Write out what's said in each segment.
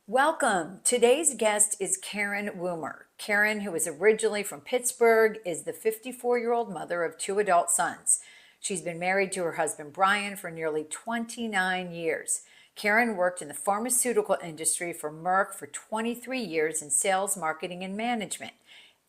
Welcome. Today's guest is Karen Woomer. Karen, who is originally from Pittsburgh, is the 54-year-old mother of two adult sons. She's been married to her husband Brian for nearly 29 years. Karen worked in the pharmaceutical industry for Merck for 23 years in sales, marketing, and management.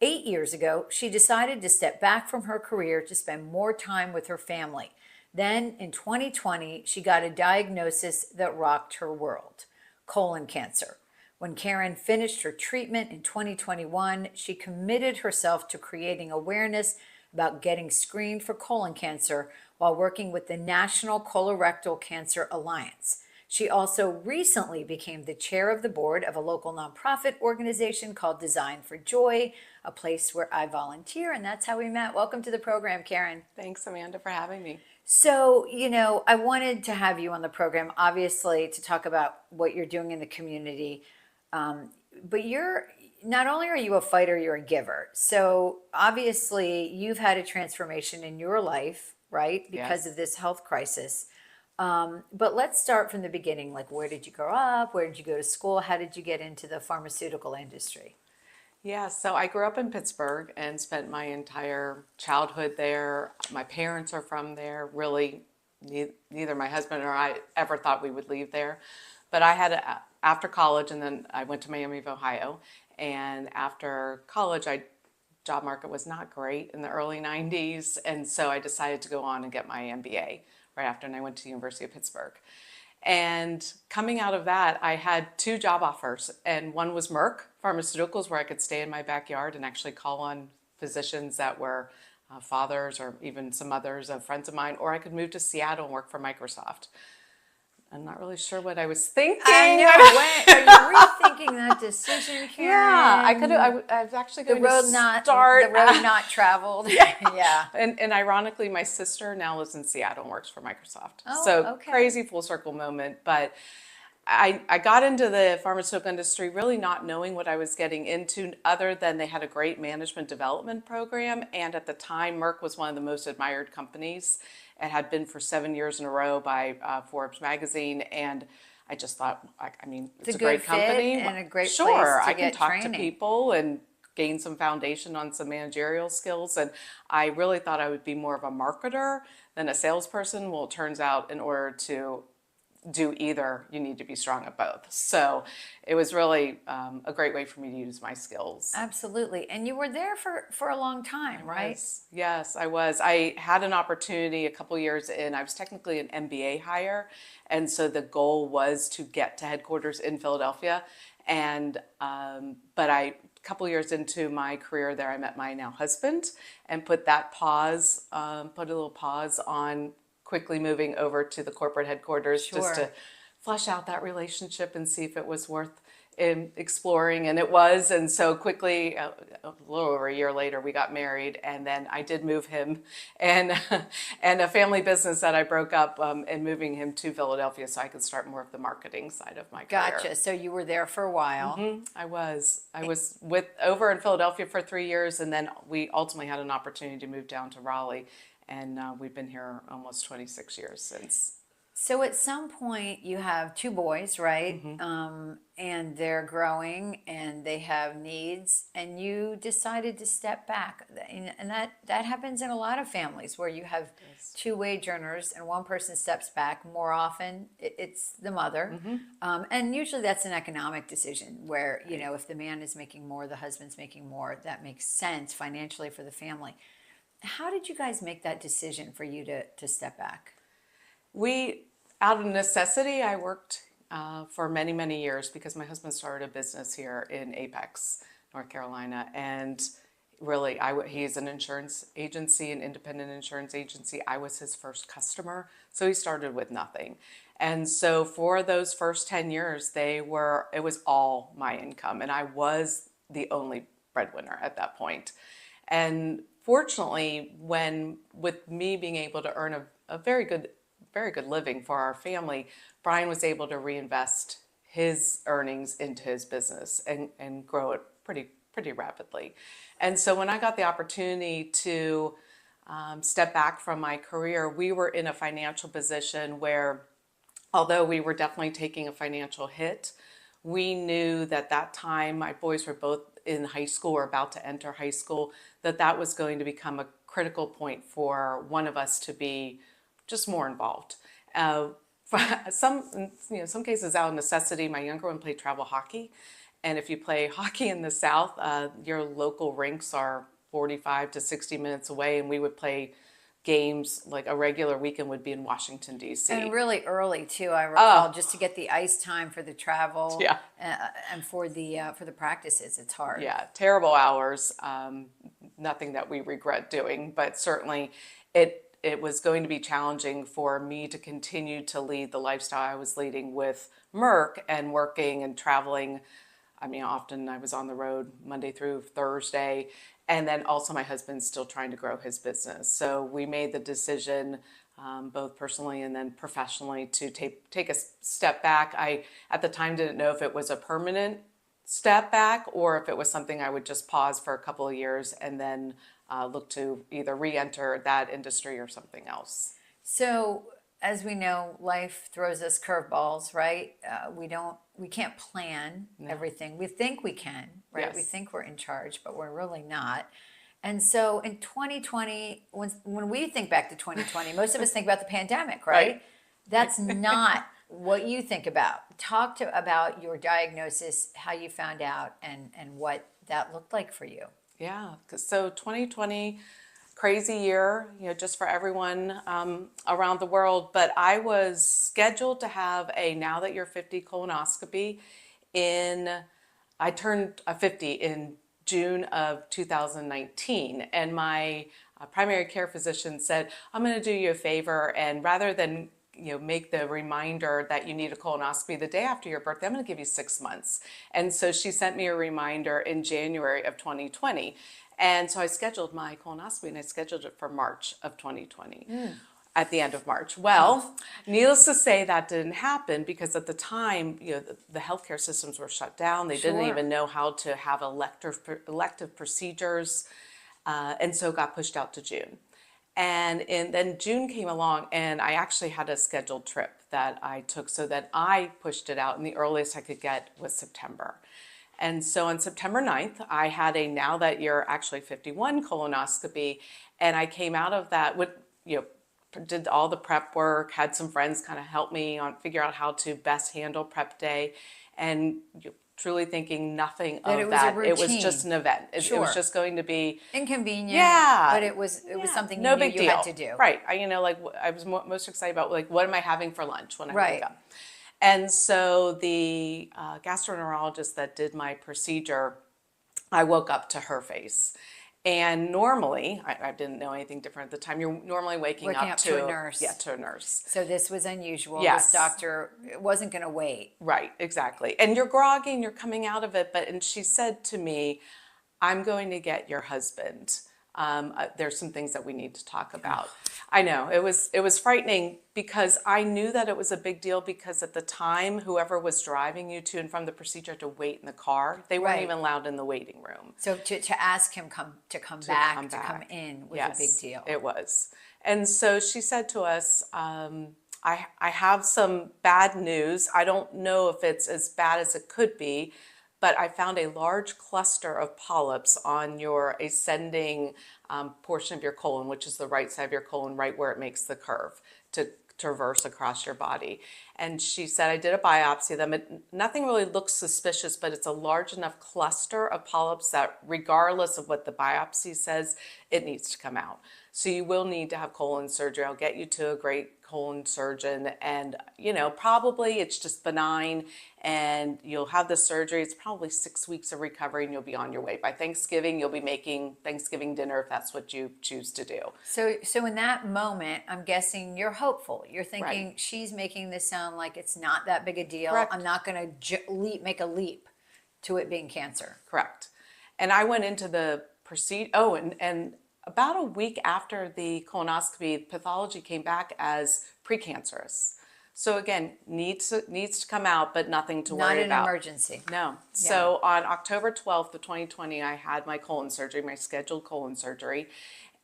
8 years ago, she decided to step back from her career to spend more time with her family. Then in 2020, she got a diagnosis that rocked her world: colon cancer. When Karen finished her treatment in 2021, she committed herself to creating awareness about getting screened for colon cancer while working with the National Colorectal Cancer Alliance. She also recently became the chair of the board of a local nonprofit organization called Design for Joy, a place where I volunteer, and that's how we met. Welcome to the program, Karen. Thanks, Amanda, for having me. So, I wanted to have you on the program, obviously, to talk about what you're doing in the community. But not only are you a fighter, you're a giver. So, obviously, you've had a transformation in your life, right? Because Yes. of this health crisis. But let's start from the beginning. Like, where did you grow up? Where did you go to school? How did you get into the pharmaceutical industry? Yeah, so I grew up in Pittsburgh and spent my entire childhood there. My parents are from there. Really, neither my husband or I ever thought we would leave there. But after college, and then I went to Miami of Ohio. And after college, job market was not great in the early 90s. And so I decided to go on and get my MBA right after, and I went to the University of Pittsburgh. And coming out of that, I had two job offers, and one was Merck Pharmaceuticals, where I could stay in my backyard and actually call on physicians that were fathers or even some others of friends of mine, or I could move to Seattle and work for Microsoft. I'm not really sure what I was thinking. I know. When are you rethinking that decision, Karen? Yeah, I could have. I was actually The going road to not start. the road not traveled. Yeah. And ironically, my sister now lives in Seattle and works for Microsoft. Oh, So okay. crazy full circle moment. But I got into the pharmaceutical industry really not knowing what I was getting into, other than they had a great management development program. And at the time, Merck was one of the most admired companies. It had been for 7 years in a row by Forbes magazine. And I just thought, I mean, it's a good great fit company. and a great Sure, place to I can get talk training. to people and gain some foundation on some managerial skills. And I really thought I would be more of a marketer than a salesperson. Well, it turns out in order to do either, you need to be strong at both. So it was really a great way for me to use my skills. Absolutely. And you were there for a long time, right? Yes, I was. I had an opportunity a couple years in. I was technically an MBA hire, and so the goal was to get to headquarters in Philadelphia. And but a couple years into my career there, I met my now husband and put a little pause on quickly moving over to the corporate headquarters just Sure. to flesh out that relationship and see if it was worth exploring, and it was. And so quickly, a little over a year later, we got married, and then I did move him, and and a family business that I broke up, and moving him to Philadelphia so I could start more of the marketing side of my career. Gotcha. So you were there for a while. I was with over in Philadelphia for 3 years, and then we ultimately had an opportunity to move down to Raleigh, and we've been here almost 26 years since. So at some point you have two boys, right? Mm-hmm. And they're growing and they have needs, and you decided to step back. And that happens in a lot of families where you have two wage earners and one person steps back. More often it's the mother. And usually that's an economic decision where, if the man is making more, the husband's making more, that makes sense financially for the family. How did you guys make that decision for you to step back? Out of necessity, I worked for many, many years because my husband started a business here in Apex, North Carolina. And really, he's an insurance agency, an independent insurance agency. I was his first customer. So he started with nothing. And so for those first 10 years, it was all my income. And I was the only breadwinner at that point. And fortunately, with me being able to earn a very good living for our family, Brian was able to reinvest his earnings into his business and grow it pretty rapidly. And so when I got the opportunity to step back from my career, we were in a financial position where, although we were definitely taking a financial hit, we knew that that time, my boys were both in high school or about to enter high school, that that was going to become a critical point for one of us to be just more involved. For some cases out of necessity. My younger one played travel hockey, and if you play hockey in the South, your local rinks are 45 to 60 minutes away, and we would play games like a regular weekend would be in Washington, D.C. And really early too, I recall, just to get the ice time for the travel, Yeah. and for the practices. It's hard. Yeah, terrible hours. Nothing that we regret doing, but certainly it was going to be challenging for me to continue to lead the lifestyle I was leading with Merck and working and traveling. I mean, often I was on the road Monday through Thursday, and then also my husband's still trying to grow his business. So we made the decision, both personally and then professionally, to take a step back. I, at the time, didn't know if it was a permanent step back or if it was something I would just pause for a couple of years and then look to either re-enter that industry or something else. So, as we know, life throws us curveballs, right? We can't plan everything. We think we can, right? Yes. We think we're in charge, but we're really not. And so in 2020, when we think back to 2020, most of us think about the pandemic, right? Right. That's not what you think about. Talk about your diagnosis, how you found out, and what that looked like for you. Yeah, so 2020, crazy year, just for everyone around the world. But I was scheduled to have a Now That You're 50 colonoscopy I turned 50 in June of 2019. And my primary care physician said, I'm going to do you a favor. And rather than make the reminder that you need a colonoscopy the day after your birthday, I'm going to give you 6 months. And so she sent me a reminder in January of 2020. And so I scheduled my colonoscopy and I scheduled it for March of 2020. At the end of March. Well, needless to say, that didn't happen because at the time, the healthcare systems were shut down. They didn't even know how to have elective procedures. And so it got pushed out to June. And then June came along and I actually had a scheduled trip that I took so that I pushed it out, and the earliest I could get was September. And so on September 9th, I had a Now That You're actually 51 colonoscopy, and I came out of that with, did all the prep work, had some friends kind of help me figure out how to best handle prep day, and truly thinking nothing That of it was that. a It was routine. just an event. It Sure. was just going to be Inconvenient, Yeah. but it was something no you knew big you deal. had to do. Right. I was most excited about what am I having for lunch when I Right. wake up. And so the gastroenterologist that did my procedure, I woke up to her face. And normally, I didn't know anything different at the time. You're normally waking up to a nurse. Yeah, to a nurse. So this was unusual. Yes. This doctor wasn't going to wait. Right, exactly. And you're groggy and you're coming out of it. And she said to me, I'm going to get your husband. There's some things that we need to talk about. I know it was frightening because I knew that it was a big deal because at the time, whoever was driving you to and from the procedure had to wait in the car. They weren't Right. even allowed in the waiting room. So to ask him to come back in was Yes, a big deal. It was. And so she said to us, I have some bad news. I don't know if it's as bad as it could be, but I found a large cluster of polyps on your ascending portion of your colon, which is the right side of your colon, right where it makes the curve to traverse across your body. And she said, I did a biopsy of them. Nothing really looks suspicious, but it's a large enough cluster of polyps that regardless of what the biopsy says, it needs to come out. So you will need to have colon surgery. I'll get you to a great colon surgeon, and probably it's just benign and you'll have the surgery. It's probably 6 weeks of recovery and you'll be on your way. By Thanksgiving, you'll be making Thanksgiving dinner if that's what you choose to do. So in that moment, I'm guessing you're hopeful. You're thinking Right. she's making this sound like it's not that big a deal. Correct. I'm not going to make a leap to it being cancer. Correct. And I went into the procedure. Oh, and about a week after the colonoscopy, pathology came back as precancerous. So again, needs to come out, but nothing to worry about. Not an emergency. No. So on October 12th of 2020, I had my colon surgery, my scheduled colon surgery,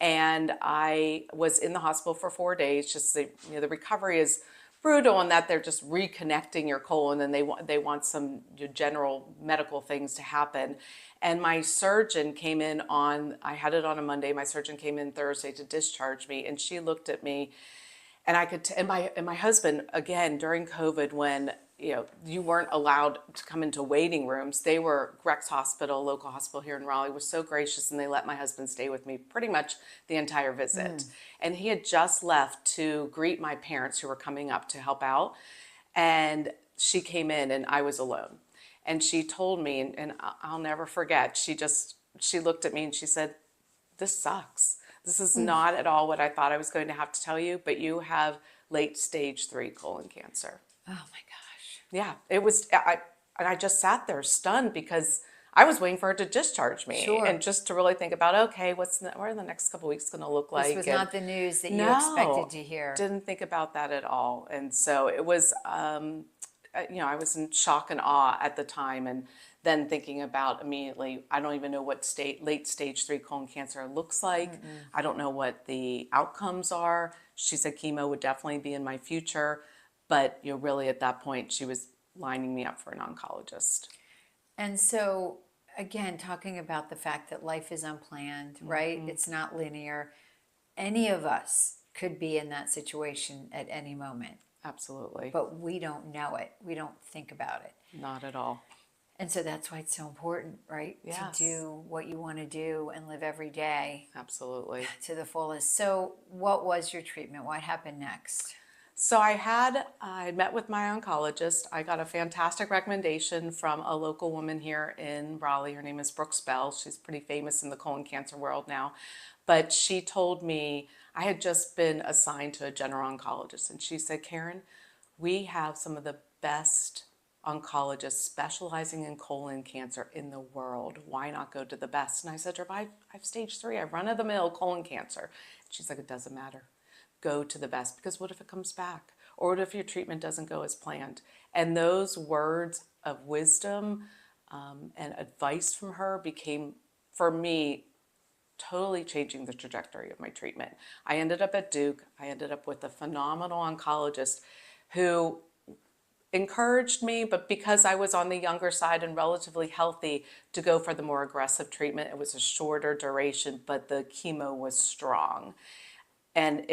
and I was in the hospital for 4 days. Just the recovery is brutal in that they're just reconnecting your colon, and they want some general medical things to happen. And my surgeon came in on, I had it on a Monday. My surgeon came in Thursday to discharge me, and she looked at me, and I could, and my husband, again, during COVID, when you weren't allowed to come into waiting rooms, they were, Rex Hospital, local hospital here in Raleigh, was so gracious, and they let my husband stay with me pretty much the entire visit. And he had just left to greet my parents who were coming up to help out, and she came in, and I was alone. And she told me, and I'll never forget, she looked at me and she said, "This sucks. This is not at all what I thought I was going to have to tell you, but you have late stage 3 colon cancer." Oh my gosh. Yeah, it was, and I just sat there stunned because I was waiting for her to discharge me. Sure. And just to really think about, okay, what are the next couple of weeks going to look like? This was not the news that you No, expected to hear. didn't think about that at all. And so it was, I was in shock and awe at the time. And then thinking about immediately, I don't even know what late stage 3 colon cancer looks like. I don't know what the outcomes are. She said chemo would definitely be in my future. But really at that point, she was lining me up for an oncologist. And so, again, talking about the fact that life is unplanned, right? It's not linear. Any of us could be in that situation at any moment, Absolutely. but we don't know it. We don't think about it. Not at all. And so that's why it's so important, right? Yes. To do what you want to do and live every day Absolutely. to the fullest. So, what was your treatment? What happened next? So I met with my oncologist. I got a fantastic recommendation from a local woman here in Raleigh. Her name is Brooks Bell. She's pretty famous in the colon cancer world now. But she told me, I had just been assigned to a general oncologist, and she said, "Karen, we have some of the best oncologists specializing in colon cancer in the world. Why not go to the best?" And I said to her, I've stage 3, I have run-of-the-mill colon cancer. She's like, "It doesn't matter. Go to the best, because what if it comes back? Or what if your treatment doesn't go as planned?" And those words of wisdom and advice from her became, for me, totally changing the trajectory of my treatment. I ended up at Duke. I ended up with a phenomenal oncologist who encouraged me, but because I was on the younger side and relatively healthy, to go for the more aggressive treatment. It was a shorter duration, but the chemo was strong. And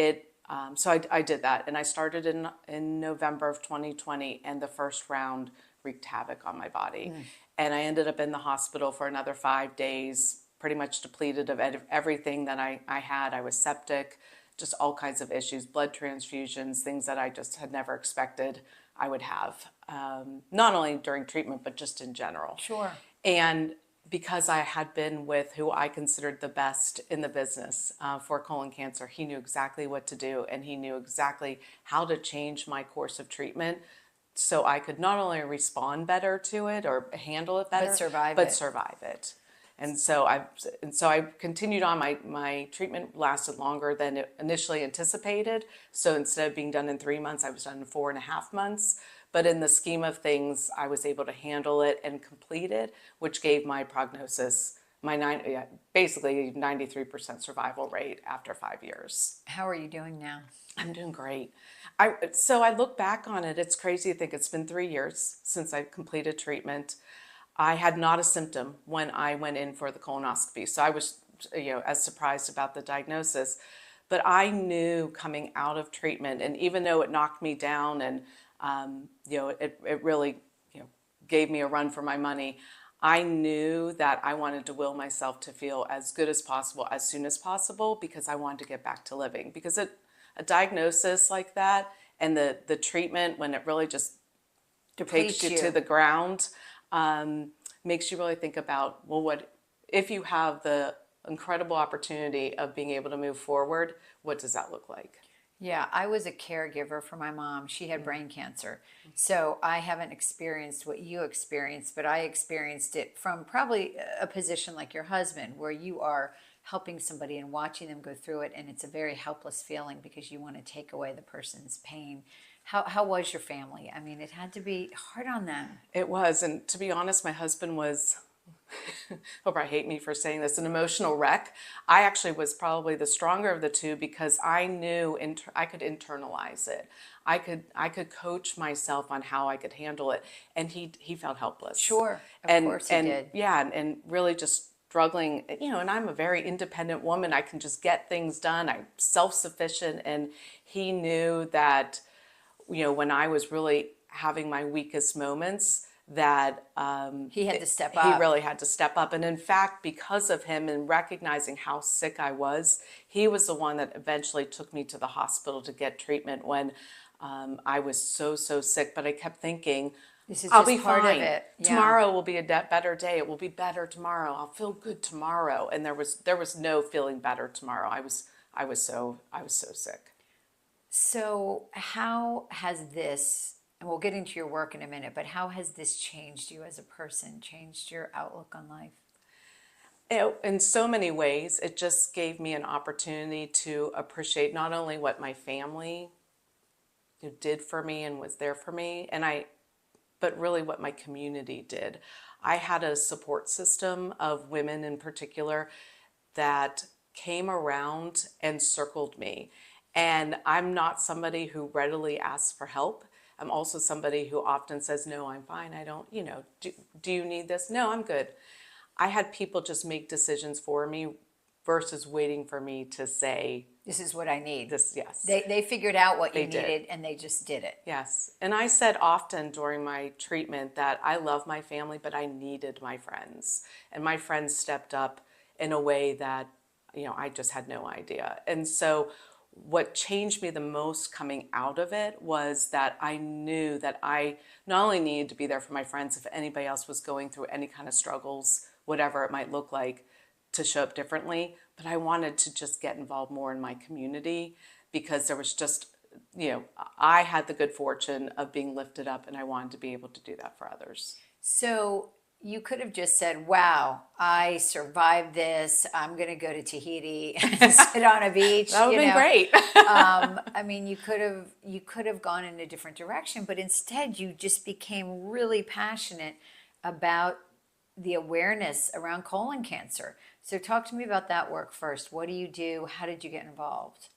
so I did that, and I started in November of 2020, and the first round wreaked havoc on my body. And I ended up in the hospital for another 5 days, pretty much depleted of everything that I had. I was septic, just all kinds of issues, blood transfusions, things that I just had never expected I would have, not only during treatment, but just in general. Sure. And because I had been with who I considered the best in the business for colon cancer, he knew exactly what to do, and he knew exactly how to change my course of treatment so I could not only respond better to it or handle it better, But survive it. And so I continued on. My treatment lasted longer than it initially anticipated. So instead of being done in 3 months, I was done in 4.5 months. But in the scheme of things, I was able to handle it and complete it, which gave my prognosis basically 93% survival rate after 5 years. How are you doing now? I'm doing great. So I look back on it. It's crazy to think it's been 3 years since I completed treatment. I had not a symptom when I went in for the colonoscopy. So I was, as surprised about the diagnosis. But I knew coming out of treatment, and even though it knocked me down and, it really, gave me a run for my money, I knew that I wanted to will myself to feel as good as possible, as soon as possible, because I wanted to get back to living. Because a diagnosis like that and the treatment, when it really just takes you to the ground, makes you really think about, well, what if you have the incredible opportunity of being able to move forward, what does that look like? Yeah, I was a caregiver for my mom. She had brain cancer. So I haven't experienced what you experienced, but I experienced it from probably a position like your husband, where you are helping somebody and watching them go through it. And it's a very helpless feeling because you want to take away the person's pain. How was your family? I mean, it had to be hard on them. It was. And to be honest, my husband was, hope I hate me for saying this, an emotional wreck. I actually was probably the stronger of the two because I knew I could internalize it. I could coach myself on how I could handle it, and he felt helpless. Sure, of and course he did. yeah, and really just struggling, and I'm a very independent woman. I can just get things done. I'm self-sufficient, and he knew that, when I was really having my weakest moments, that He had to step he up. really had to step up. And in fact, because of him and recognizing how sick I was, he was the one that eventually took me to the hospital to get treatment when I was so sick. But I kept thinking, This is I'll just be part of fine. it. Yeah. Tomorrow will be a better day. It will be better tomorrow. I'll feel good tomorrow. And there was no feeling better tomorrow. I was so sick. So, how has this, and we'll get into your work in a minute, but how has this changed you as a person, changed your outlook on life? In so many ways, it just gave me an opportunity to appreciate not only what my family did for me and was there for me, but really what my community did. I had a support system of women in particular that came around and circled me. And I'm not somebody who readily asks for help. I'm also somebody who often says, no, I'm fine. I don't, do you need this? No, I'm good. I had people just make decisions for me versus waiting for me to say This is what I need. this, yes. They figured out what you They did. needed and they just did it. Yes. And I said often during my treatment that I love my family, but I needed my friends. And my friends stepped up in a way that, I just had no idea. And so what changed me the most coming out of it was that I knew that I not only needed to be there for my friends if anybody else was going through any kind of struggles, whatever it might look like, to show up differently, but I wanted to just get involved more in my community because there was just, I had the good fortune of being lifted up and I wanted to be able to do that for others. So, you could have just said, wow, I survived this. I'm going to go to Tahiti and sit on a beach. That would have been great. I mean, you could have gone in a different direction, but instead you just became really passionate about the awareness around colon cancer. So talk to me about that work first. What do you do? How did you get involved?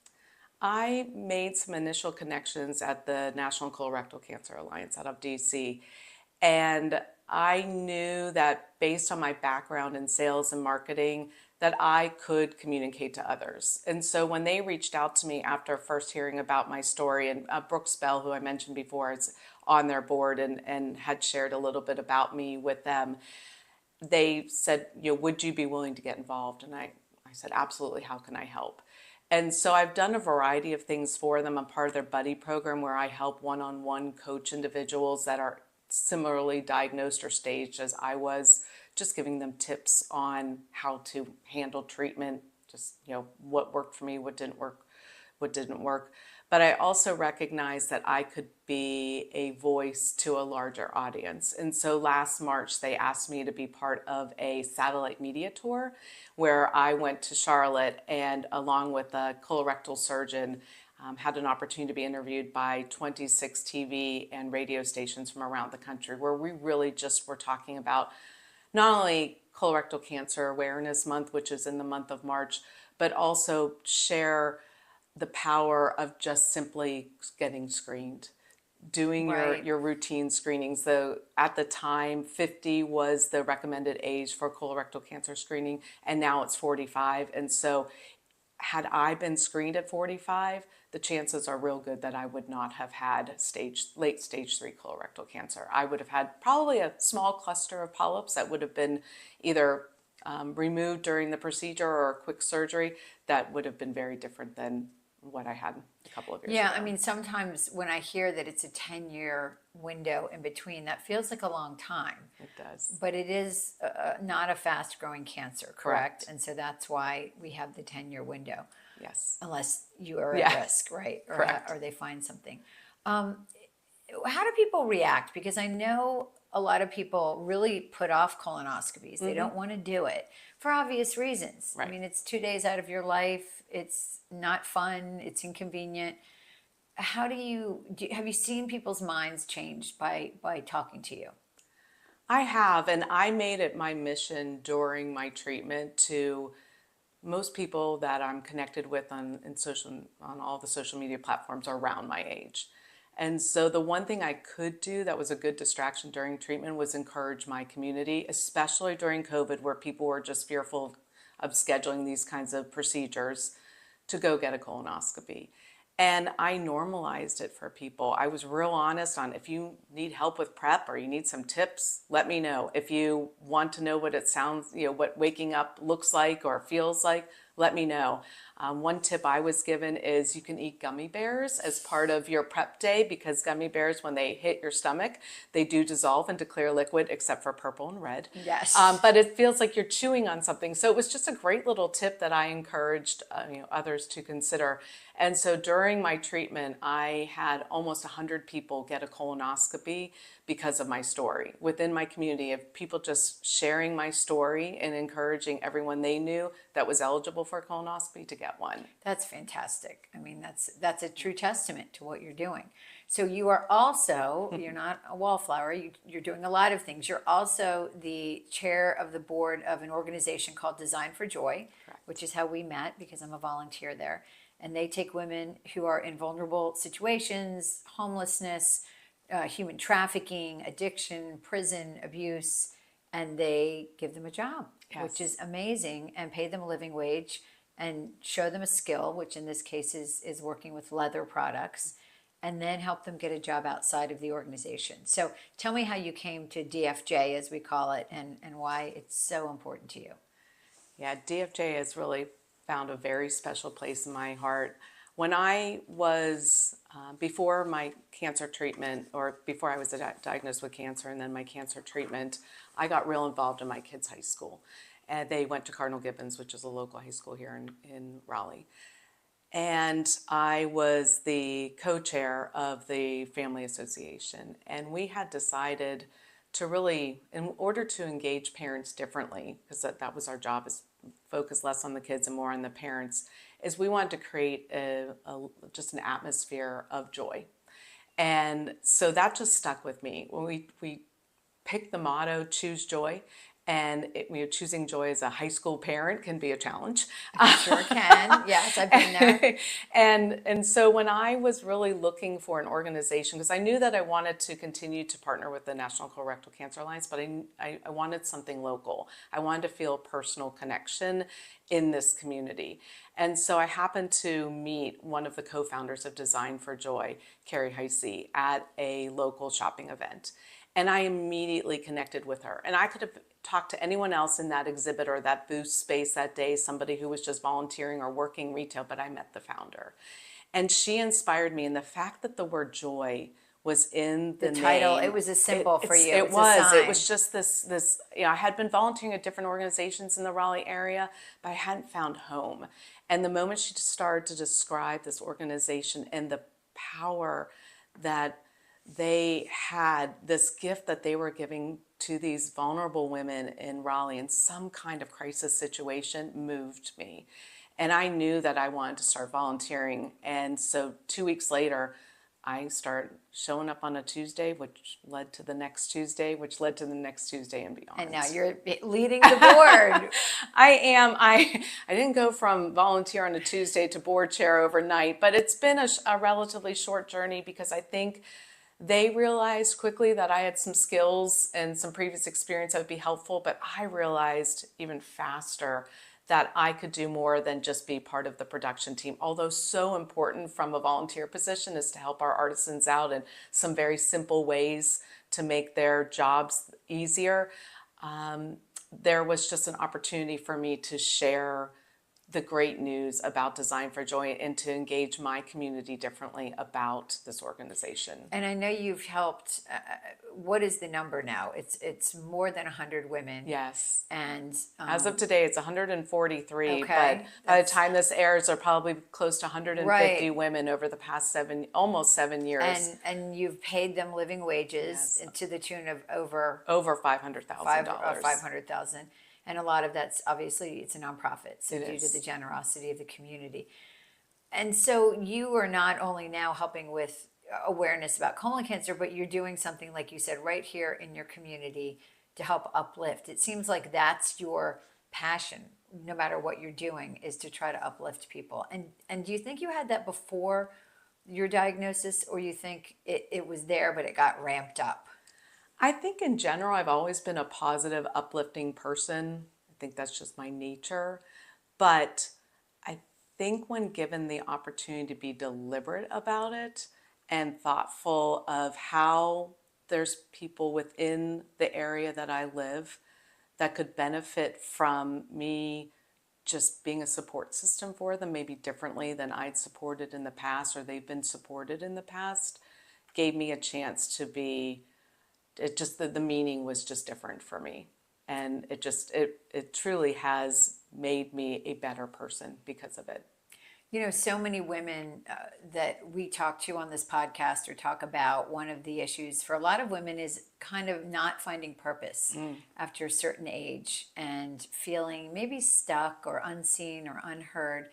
I made some initial connections at the National Colorectal Cancer Alliance out of DC. And I knew that based on my background in sales and marketing, that I could communicate to others. And so when they reached out to me after first hearing about my story, and Brooks Bell, who I mentioned before, is on their board and had shared a little bit about me with them, they said, would you be willing to get involved? And I said, absolutely, how can I help? And so I've done a variety of things for them. I'm part of their buddy program where I help one-on-one coach individuals that are similarly diagnosed or staged as I was, just giving them tips on how to handle treatment, just, what worked for me, what didn't work. But I also recognized that I could be a voice to a larger audience. And so last March, they asked me to be part of a satellite media tour where I went to Charlotte and along with a colorectal surgeon, had an opportunity to be interviewed by 26 TV and radio stations from around the country where we really just were talking about not only colorectal cancer awareness month, which is in the month of March, but also share the power of just simply getting screened, doing Right. your routine screenings. Though at the time, 50 was the recommended age for colorectal cancer screening, and now it's 45. And so had I been screened at 45, the chances are real good that I would not have had late stage 3 colorectal cancer. I would have had probably a small cluster of polyps that would have been either removed during the procedure or a quick surgery that would have been very different than what I had a couple of years ago. Yeah, I mean, sometimes when I hear that it's a 10-year window in between, that feels like a long time. It does. But it is not a fast growing cancer, correct? And so that's why we have the 10-year window, Yes. unless you are Yeah. at risk, right? Correct. Or they find something. How do people react? Because I know a lot of people really put off colonoscopies. They don't want to do it for obvious reasons. I Right. mean, it's 2 days out of your life. It's not fun. It's inconvenient. How have you seen people's minds changed by talking to you? I have, and I made it my mission during my treatment to most people that I'm connected with on all the social media platforms are around my age. And so the one thing I could do that was a good distraction during treatment was encourage my community, especially during COVID, where people were just fearful of scheduling these kinds of procedures, to go get a colonoscopy. And I normalized it for people. I was real honest on, if you need help with prep or you need some tips, let me know. If you want to know what it sounds, what waking up looks like or feels like, let me know. One tip I was given is you can eat gummy bears as part of your prep day, because gummy bears, when they hit your stomach, they do dissolve into clear liquid, except for purple and red. Yes. But it feels like you're chewing on something. So it was just a great little tip that I encouraged others to consider. And so during my treatment, I had almost 100 people get a colonoscopy because of my story within my community, of people just sharing my story and encouraging everyone they knew that was eligible for a colonoscopy to get one. That's fantastic. I mean, that's a true testament to what you're doing. So you are also, you're not a wallflower, you're doing a lot of things. You're also the chair of the board of an organization called Design for Joy, which is how we met, because I'm a volunteer there. And they take women who are in vulnerable situations, homelessness, human trafficking, addiction, prison, abuse, and they give them a job, which is amazing, and pay them a living wage and show them a skill, which in this case is working with leather products, and then help them get a job outside of the organization. So tell me how you came to DFJ, as we call it, and why it's so important to you. Yeah, DFJ has really found a very special place in my heart. When I was, before my cancer treatment, or before I was diagnosed with cancer and then my cancer treatment, I got real involved in my kids' high school. And they went to Cardinal Gibbons, which is a local high school here in Raleigh. And I was the co-chair of the family association. And we had decided to really, in order to engage parents differently, because that was our job, is focus less on the kids and more on the parents, is we wanted to create just an atmosphere of joy. And so that just stuck with me. When we picked the motto, choose joy, and choosing joy as a high school parent can be a challenge. Sure can. Yes, I've been there. And so when I was really looking for an organization, because I knew that I wanted to continue to partner with the National Colorectal Cancer Alliance, but I wanted something local. I wanted to feel a personal connection in this community. And so I happened to meet one of the co-founders of Design for Joy, Carrie Heisey, at a local shopping event. And I immediately connected with her. And I could have talked to anyone else in that exhibit or that booth space that day, somebody who was just volunteering or working retail, but I met the founder. And she inspired me. And the fact that the word joy was in the title, name, it was a symbol for you. It was just this, I had been volunteering at different organizations in the Raleigh area, but I hadn't found home. And the moment she started to describe this organization and the power that they had, this gift that they were giving to these vulnerable women in Raleigh in some kind of crisis situation, moved me. And I knew that I wanted to start volunteering. And so 2 weeks later, I started showing up on a Tuesday, which led to the next Tuesday, which led to the next Tuesday and beyond. And now you're leading the board. I am. I didn't go from volunteer on a Tuesday to board chair overnight, but it's been a relatively short journey, because I think they realized quickly that I had some skills and some previous experience that would be helpful, but I realized even faster that I could do more than just be part of the production team. Although so important from a volunteer position is to help our artisans out in some very simple ways to make their jobs easier. There was just an opportunity for me to share the great news about Design for Joy and to engage my community differently about this organization. And I know you've helped, what is the number now? It's more than 100 women. Yes. And as of today, it's 143, okay, but by the time this airs, there are probably close to 150 women over the past almost 7 years. And you've paid them living wages to the tune of over $500,000. $500,000. And a lot of that's obviously, it's a nonprofit, so due to the generosity of the community. And so you are not only now helping with awareness about colon cancer, but you're doing something, like you said, right here in your community to help uplift. It seems like that's your passion, no matter what you're doing, is to try to uplift people. And do you think you had that before your diagnosis, or you think it was there, but it got ramped up? I think in general, I've always been a positive, uplifting person. I think that's just my nature. But I think when given the opportunity to be deliberate about it and thoughtful of how there's people within the area that I live that could benefit from me just being a support system for them, maybe differently than I'd supported in the past or they've been supported in the past, gave me a chance to be, it just, the meaning was just different for me. And it truly has made me a better person because of it. So many women that we talk to on this podcast or talk about, one of the issues for a lot of women is kind of not finding purpose after a certain age and feeling maybe stuck or unseen or unheard.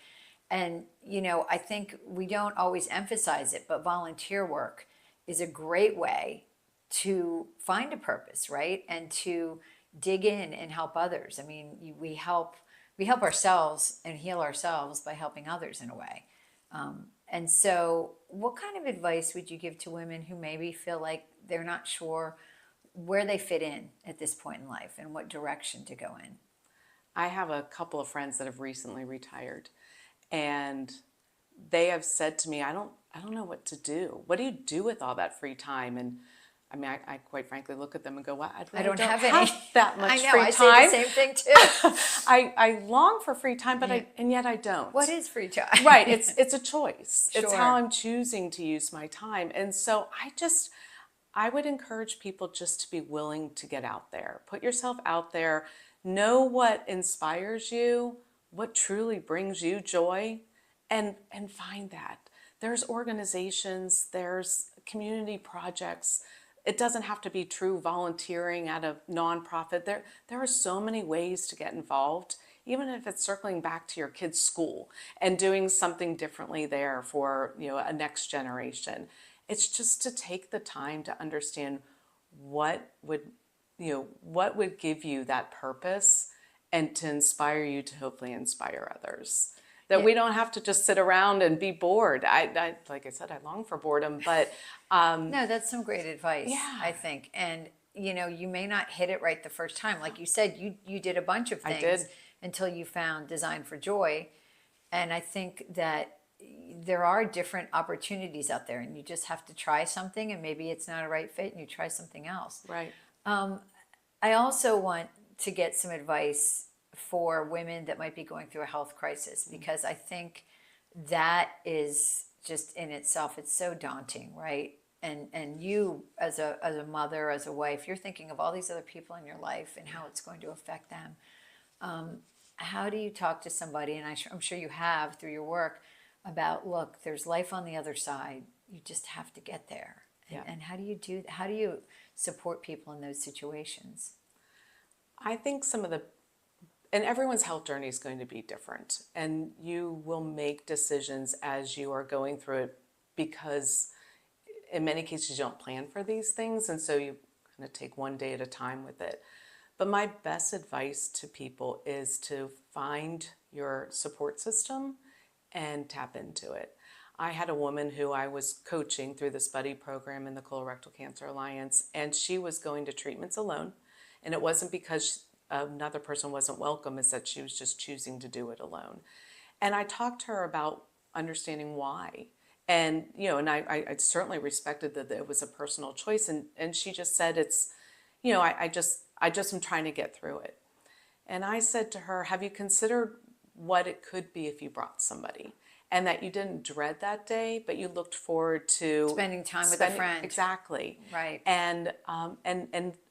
And, I think we don't always emphasize it, but volunteer work is a great way to find a purpose, right? And to dig in and help others. I mean, we help ourselves and heal ourselves by helping others in a way. And so, what kind of advice would you give to women who maybe feel like they're not sure where they fit in at this point in life and what direction to go in? I have a couple of friends that have recently retired, and they have said to me, I don't know what to do. What do you do with all that free time? And I mean, I quite frankly look at them and go, well, I don't have any. that much I know, free I time. say the same thing too. I long for free time, but and yet I don't. What is free time? Right, it's a choice. It's Sure. how I'm choosing to use my time. And so I would encourage people just to be willing to get out there. Put yourself out there. Know what inspires you, what truly brings you joy, and find that. There's organizations, there's community projects. It doesn't have to be true volunteering at a nonprofit. There are so many ways to get involved, even if it's circling back to your kid's school and doing something differently there for a next generation. It's just to take the time to understand what would give you that purpose and to inspire you to hopefully inspire others. That we don't have to just sit around and be bored. I like I said, I long for boredom, but No, that's some great advice, Yeah. I think. And you may not hit it right the first time. Like you said, you did a bunch of I things did. until you found Design for Joy. And I think that there are different opportunities out there, and you just have to try something, and maybe it's not a right fit, and you try something else. Right. I also want to get some advice for women that might be going through a health crisis, because I think that is just in itself, it's so daunting, right? And you as a mother, as a wife, you're thinking of all these other people in your life and how it's going to affect them. How do you talk to somebody, and I'm sure you have through your work, about, look, there's life on the other side. You just have to get there. Yeah. And how do you do that? How do you support people in those situations? I think and everyone's health journey is going to be different, and you will make decisions as you are going through it, because in many cases you don't plan for these things, and so you kind of take one day at a time with it. But my best advice to people is to find your support system and tap into it. I had a woman who I was coaching through this buddy program in the Colorectal Cancer Alliance, and she was going to treatments alone. And it wasn't because another person wasn't welcome, it's that she was just choosing to do it alone. And I talked to her about understanding why. And, and I certainly respected that it was a personal choice. And she just said, I just am trying to get through it. And I said to her, have you considered what it could be if you brought somebody? And that you didn't dread that day, but you looked forward to Spending time with a friend. Exactly. Right. And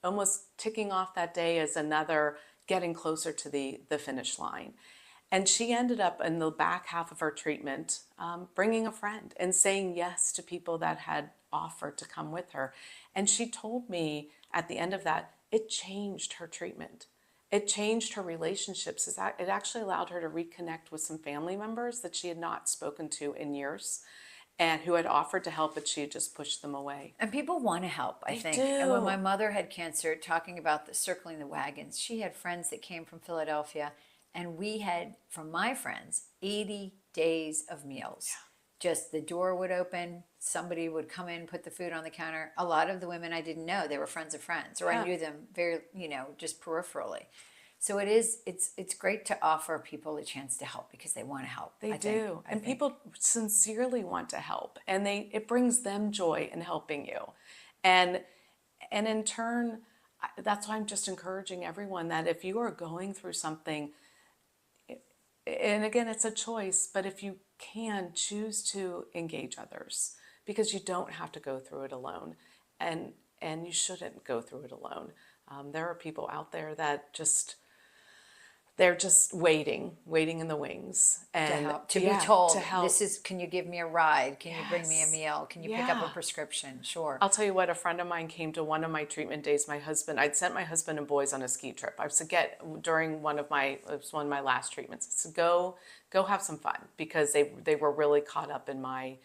almost ticking off that day as another getting closer to the finish line. And she ended up in the back half of her treatment bringing a friend and saying yes to people that had offered to come with her. And she told me at the end of that, it changed her treatment. It changed her relationships. It actually allowed her to reconnect with some family members that she had not spoken to in years and who had offered to help, but she had just pushed them away. And people want to help, I think. do. And when my mother had cancer, talking about the circling the wagons, she had friends that came from Philadelphia, and we had, from my friends, 80 days of meals. just the door would open, somebody would come in, put the food on the counter. A lot of the women I didn't know, they were friends of friends, or I Yeah. knew them very, just peripherally. So it's great to offer people a chance to help because they want to help. They I do. think. People sincerely want to help, and it brings them joy in helping you. And in turn, that's why I'm just encouraging everyone that if you are going through something, and again, it's a choice, but if you can, choose to engage others, because you don't have to go through it alone, and you shouldn't go through it alone. There are people out there that they're just waiting in the wings, To and help, to be told, to help. this is, can you give me a ride? Can you bring me a Yes. meal? Can you pick up a Yeah. prescription? Sure. I'll tell you what, a friend of mine came to one of my treatment days. I'd sent my husband and boys on a ski trip. I said, during it was one of my last treatments, I said, go have some fun, because they were really caught up in my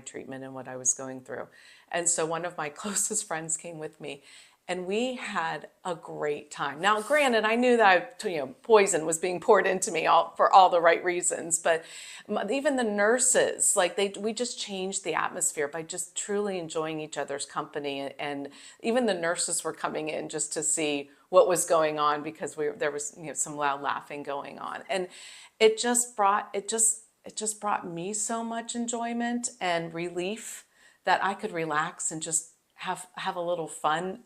treatment and what I was going through. And so one of my closest friends came with me, and we had a great time. Now, granted, I knew that poison was being poured into me for all the right reasons, but even the nurses, we just changed the atmosphere by just truly enjoying each other's company, and even the nurses were coming in just to see what was going on, because there was some loud laughing going on, and it just brought me so much enjoyment and relief that I could relax and just have a little fun,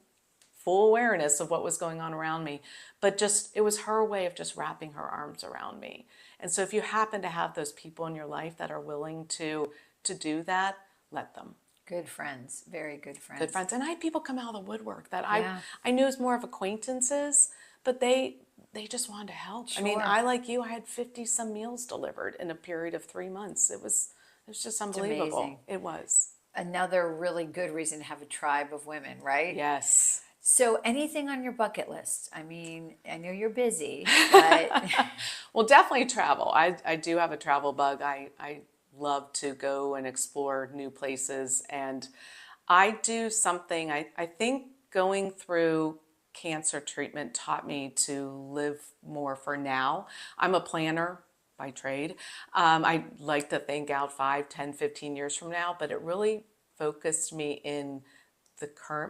full awareness of what was going on around me. But it was her way of just wrapping her arms around me. And so if you happen to have those people in your life that are willing to do that, let them. Good friends, very good friends. Good friends. And I had people come out of the woodwork that Yeah. I knew as more of acquaintances, but they just wanted to help. I mean, Sure. I, like you, I had 50 some meals delivered in a period of 3 months. It was just unbelievable. amazing. It was. Another really good reason to have a tribe of women, right? Yes. So anything on your bucket list? I mean, I know you're busy, but Well, definitely travel. I do have a travel bug. I love to go and explore new places. And I do something, I think going through cancer treatment taught me to live more for now. I'm a planner by trade. I like to think out 5, 10, 15 years from now, but it really focused me in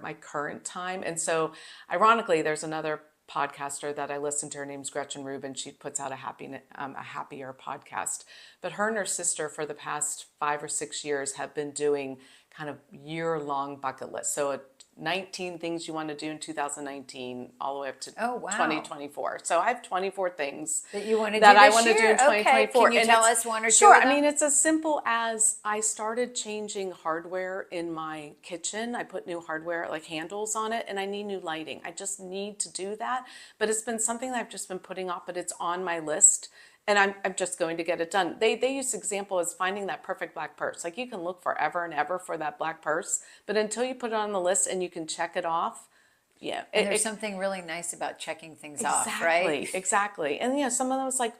my current time. And so ironically, there's another podcaster that I listen to. Her name's Gretchen Rubin. She puts out a happier podcast. But her and her sister for the past 5 or 6 years have been doing kind of year-long bucket lists. So 19 things you want to do in 2019 all the way up to Oh, wow. 2024. So I have 24 things that you want to that do I this want to do year? in 2024. Okay. Can you And tell it's- us one or two Sure. of them? I mean, it's as simple as I started changing hardware in my kitchen. I put new hardware, like handles on it, and I need new lighting. I just need to do that. But it's been something that I've just been putting off, but it's on my list. And I'm just going to get it done. They use example as finding that perfect black purse. Like, you can look forever and ever for that black purse, but until you put it on the list and you can check it off, yeah. And there's something really nice about checking things off, right? Exactly. And some of them was like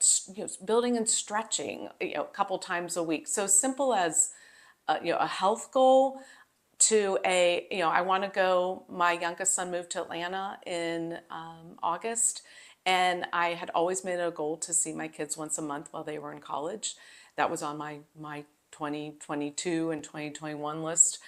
building and stretching, a couple times a week. So simple as a health goal to I want to go. My youngest son moved to Atlanta in August, and I had always made it a goal to see my kids once a month while they were in college. That was on my 2022 and 2021 list.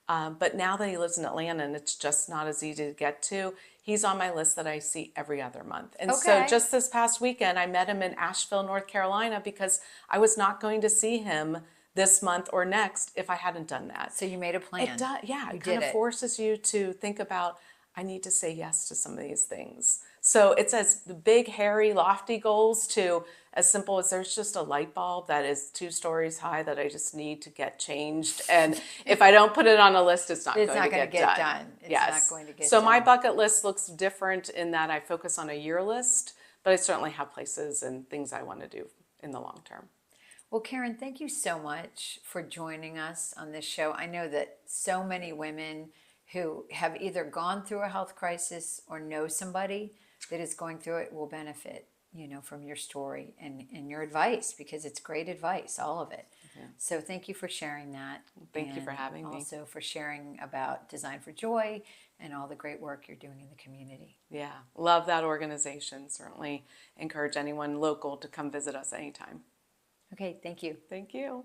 But now that he lives in Atlanta and it's just not as easy to get to, he's on my list that I see every other month. And so Okay. just this past weekend, I met him in Asheville, North Carolina, because I was not going to see him this month or next if I hadn't done that. So you made a plan. It does, yeah. You It kind did of it. forces you to think about, I need to say yes to some of these things. So it's as the big, hairy, lofty goals to as simple as there's just a light bulb that is 2 stories high that I just need to get changed. And if I don't put it on a list, it's not going to get done. It's Yes. not going to get So done. my bucket list looks different in that I focus on a year list, but I certainly have places and things I want to do in the long term. Well, Karen, thank you so much for joining us on this show. I know that so many women who have either gone through a health crisis or know somebody that is going through it will benefit, from your story and your advice, because it's great advice, all of it. Yeah. So thank you for sharing that. Thank you for having me. Also for sharing about Design for Joy and all the great work you're doing in the community. Yeah, love that organization. Certainly encourage anyone local to come visit us anytime. Okay, thank you. Thank you.